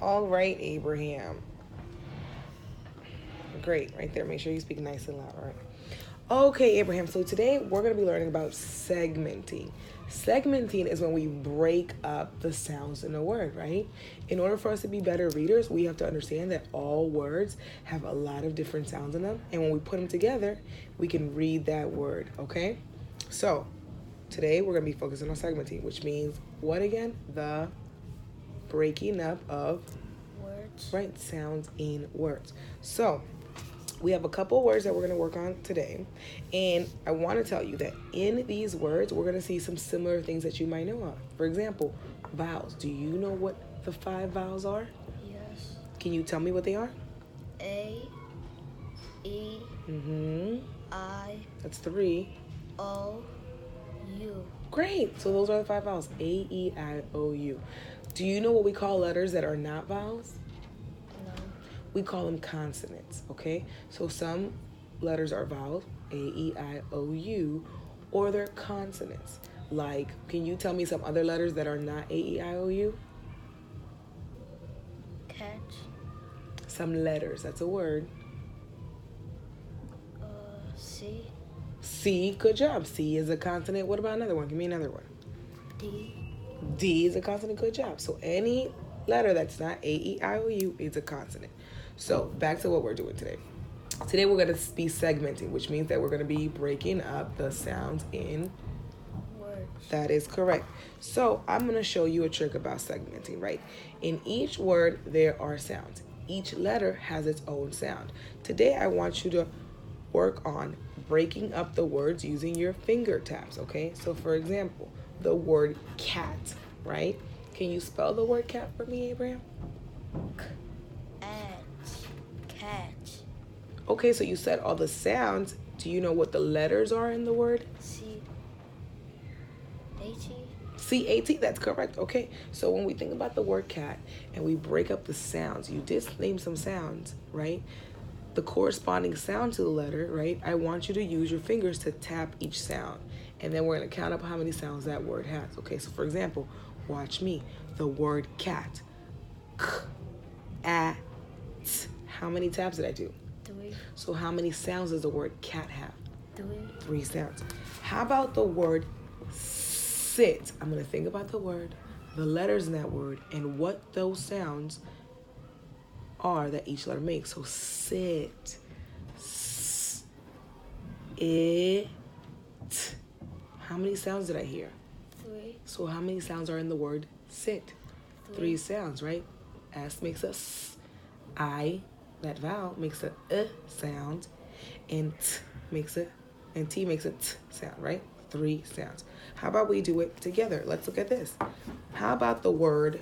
All right, Abraham. Great, right there. Make sure you speak nice and loud, all right? Okay, Abraham. So today we're going to be learning about segmenting. Segmenting is when we break up the sounds in a word, right? In order for us to be better readers, we have to understand that all words have a lot of different sounds in them. And when we put them together, we can read that word, okay? So today we're going to be focusing on segmenting, which means what again? The breaking up of Words. right sounds in words. So we have a couple words that we're going to work on today. And I want to tell you that in these words, we're going to see some similar things that you might know of. For example, vowels. Do you know what the 5 vowels are? Yes. Can you tell me what they are? A, E, Mm-hmm. I, That's 3. O, U. Great. So those are the 5 vowels. A, E, I, O, U. Do you know what we call letters that are not vowels? No. We call them consonants, okay? So some letters are vowels, A, E, I, O, U, or they're consonants. Like, can you tell me some other letters that are not A, E, I, O, U? Catch. Some letters, that's a word. C, C, good job. C is a consonant. What about another one? Give me another one. D, D is a consonant, good job. So any letter that's not A, E, I, O, U is a consonant. So back to what we're doing today. Today we're going to be segmenting, which means that we're going to be breaking up the sounds in words. That is correct. So I'm going to show you a trick about segmenting, right? In each word, there are sounds. Each letter has its own sound. Today, I want you to work on breaking up the words using your finger taps, okay? So for example, the word cat, right? Can you spell the word cat for me, Abraham? Catch. Okay, so you said all the sounds. Do you know what the letters are in the word? C, H, E. C-A-T, that's correct. Okay, so when we think about the word cat and we break up the sounds, you did name some sounds, right? The corresponding sound to the letter, right? I want you to use your fingers to tap each sound. And then we're going to count up how many sounds that word has. Okay, so for example, watch me. The word cat. K, a, t. How many taps did I do? 3, So how many sounds does the word cat have? 3, 3 sounds. How about the word sit? I'm going to think about the word, the letters in that word, and what those sounds are that each letter makes. So sit, s, it. How many sounds did I hear? 3, So how many sounds are in the word sit? 3 sounds, right? S makes a s. I, that vowel, makes a sound, and t makes a, and T makes a t sound, right? 3 sounds. How about we do it together? Let's look at this. How about the word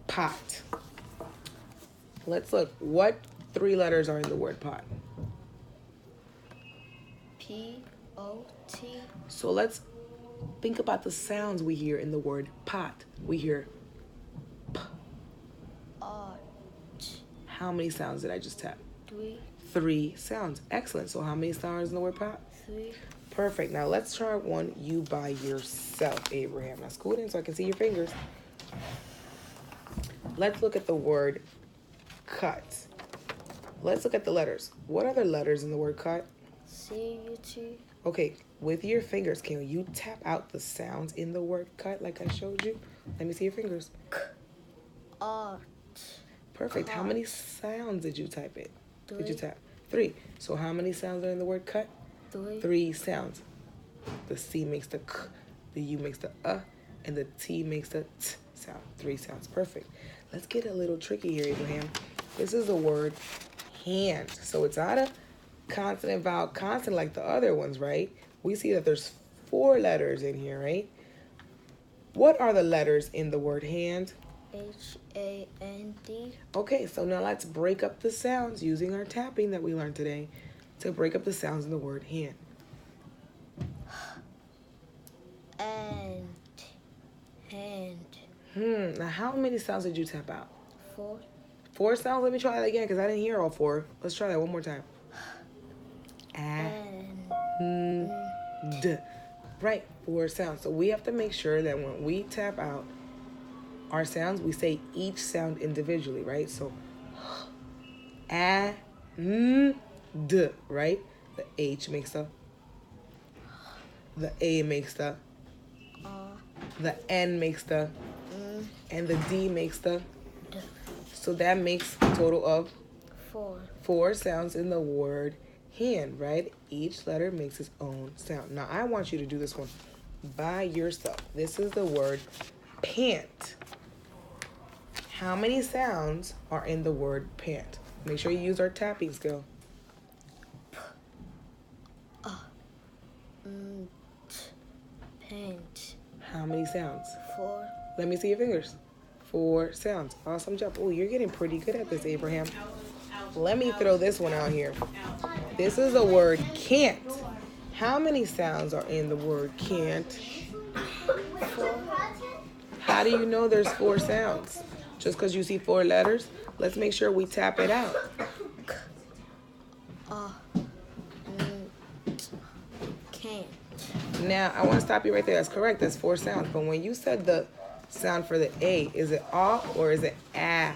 pot? Let's look. What 3 letters are in the word pot? P, O, T. So let's think about the sounds we hear in the word pot. We hear p. R, How many sounds did I just tap? 3, 3 sounds. Excellent. So how many sounds in the word pot? 3, Perfect. Now let's try one you by yourself, Abraham. Now scoot in so I can see your fingers. Let's look at the word cut. Let's look at the letters. What are the letters in the word cut? C, U, T. Okay, with your fingers, can you tap out the sounds in the word cut like I showed you? Let me see your fingers. R, Perfect. How many sounds did you type it? Did you 3, tap? 3. So how many sounds are in the word cut? 3, 3 sounds. The C makes the k, the U makes the and the T makes the t sound. 3 sounds. Perfect. Let's get a little tricky here, Abraham. This is the word hand. So it's not a consonant, vowel, consonant like the other ones, right? We see that there's 4 letters in here, right? What are the letters in the word hand? H, A, N, D. Okay, so now let's break up the sounds using our tapping that we learned today to break up the sounds in the word hand. And hand. Now how many sounds did you tap out? 4, 4 sounds? Let me try that again because I didn't hear all 4. Let's try that one more time. and D. Right, 4 sounds. So we have to make sure that when we tap out our sounds, we say each sound individually, right? So, a, n, d, right? The H makes the A makes the N makes the, and the D makes the. D. So that makes a total of 4. 4 sounds in the word hand, right? Each letter makes its own sound. Now, I want you to do this one by yourself. This is the word pant. How many sounds are in the word pant? Make sure you use our tapping skill. Paint. How many sounds? 4. Let me see your fingers. 4 sounds. Awesome job. Oh, you're getting pretty good at this, Abraham. Let me throw this one out here. This is the word can't. How many sounds are in the word can't? 4. How do you know there's 4 sounds? Just because you see 4 letters? Let's make sure we tap it out. Can't. Now, I want to stop you right there. That's correct. That's 4 sounds. But when you said the sound for the A, is it ah or is it ah?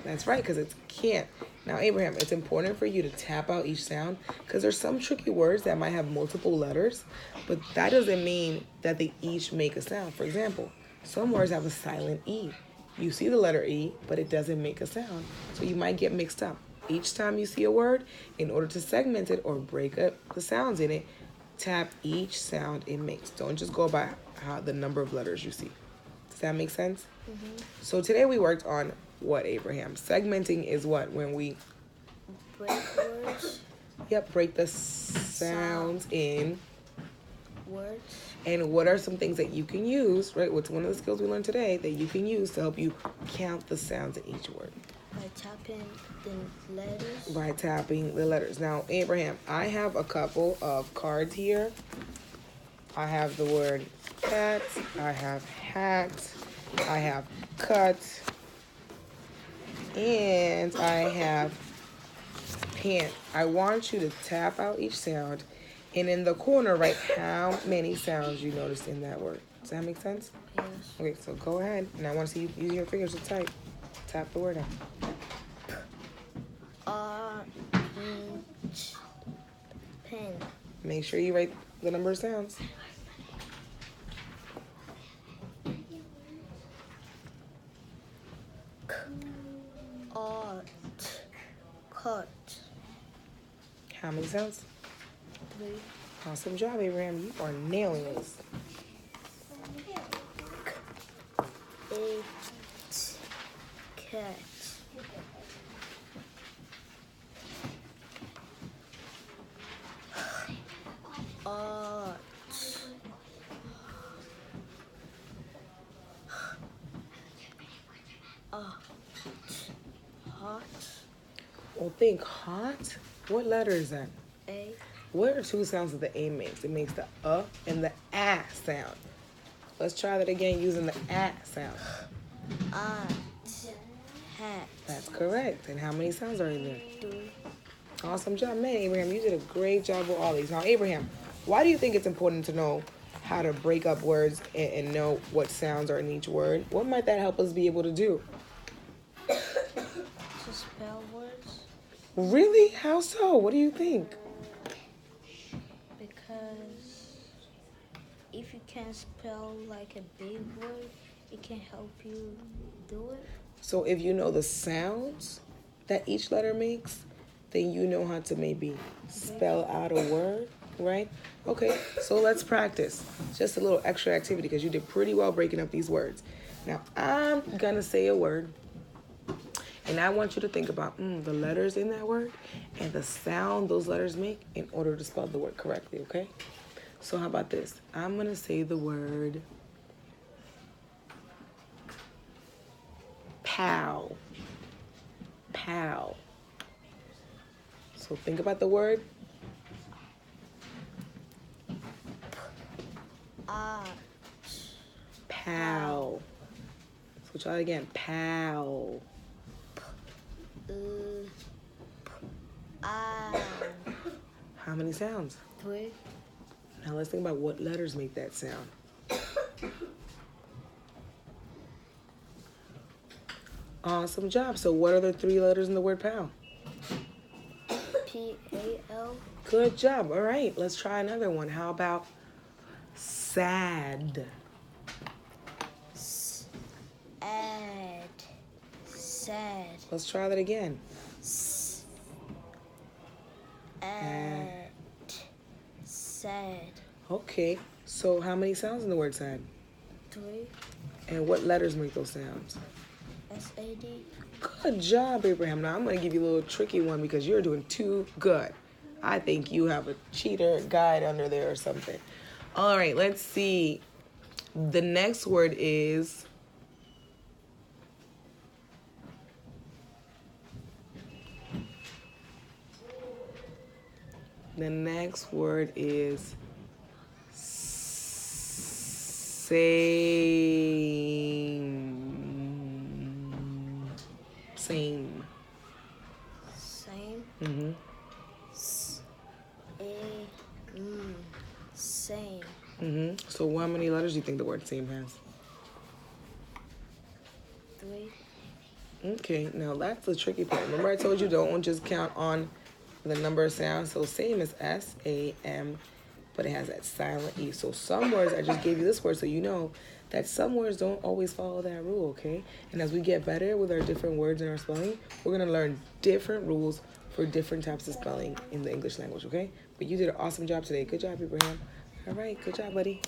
That's right, because it's can't. Now, Abraham, it's important for you to tap out each sound because there's some tricky words that might have multiple letters, but that doesn't mean that they each make a sound. For example, some words have a silent E. You see the letter E, but it doesn't make a sound, so you might get mixed up. Each time you see a word, in order to segment it or break up the sounds in it, tap each sound it makes. Don't just go by the number of letters you see. Does that make sense? Mm-hmm. So today we worked on what, Abraham? Segmenting is what? When we Break words. break the sounds in. Words. And what are some things that you can use, right? What's one of the skills we learned today that you can use to help you count the sounds in each word? By tapping the letters. By tapping the letters. Now, Abraham, I have a couple of cards here. I have the word cat, I have hat, I have cut, and I have pant. I want you to tap out each sound, and in the corner, write how many sounds you noticed in that word. Does that make sense? Yes. Okay, so go ahead, and I want to see you use your fingers to type. Tap the word out. Pen. Make sure you write the number of sounds. Art. Cut. How many sounds? 3. Awesome job, Abraham. You are nailing this. 8. Cat. Art. Hot. Well, think hot. What letter is that? A. What are 2 sounds that the A makes? It makes the and the ah sound. Let's try that again using the ah sound. Hat. That's correct. And how many sounds are in there? 3. Awesome job, man, Abraham. You did a great job with all these. Now, Abraham, why do you think it's important to know how to break up words and know what sounds are in each word? What might that help us be able to do? To spell words. Really? How so? What do you think? Because if you can't spell like a big word, it can help you do it. So if you know the sounds that each letter makes, then you know how to maybe spell out a word, right? Okay, so let's practice. Just a little extra activity because you did pretty well breaking up these words. Now, I'm going to say a word, and I want you to think about the letters in that word and the sound those letters make in order to spell the word correctly, okay? So how about this? I'm going to say the word pal. Pal. So think about the word. Pal. So try it again. Pal. How many sounds? 3. Now let's think about what letters make that sound. Awesome job. So what are the 3 letters in the word pal? P-A-L. Good job. All right, let's try another one. How about sad? Sad. Sad. Let's try that again. Sad. Sad. Okay, so how many sounds in the word sad? 3. And what letters make those sounds? S-A-D. Good job, Abraham. Now I'm going to give you a little tricky one because you're doing too good. I think you have a cheater guide under there or something. All right, let's see. The next word is same. Same. Same. Mm-hmm. Same. Mm-hmm. So how many letters do you think the word same has? 3. Okay, now that's the tricky part. Remember I told you don't just count on the number of sounds. So same is S-A-M, but it has that silent E. So some words, I just gave you this word so you know that some words don't always follow that rule, okay? And as we get better with our different words and our spelling, we're going to learn different rules for different types of spelling in the English language, okay? But you did an awesome job today. Good job, Abraham. All right, good job, buddy.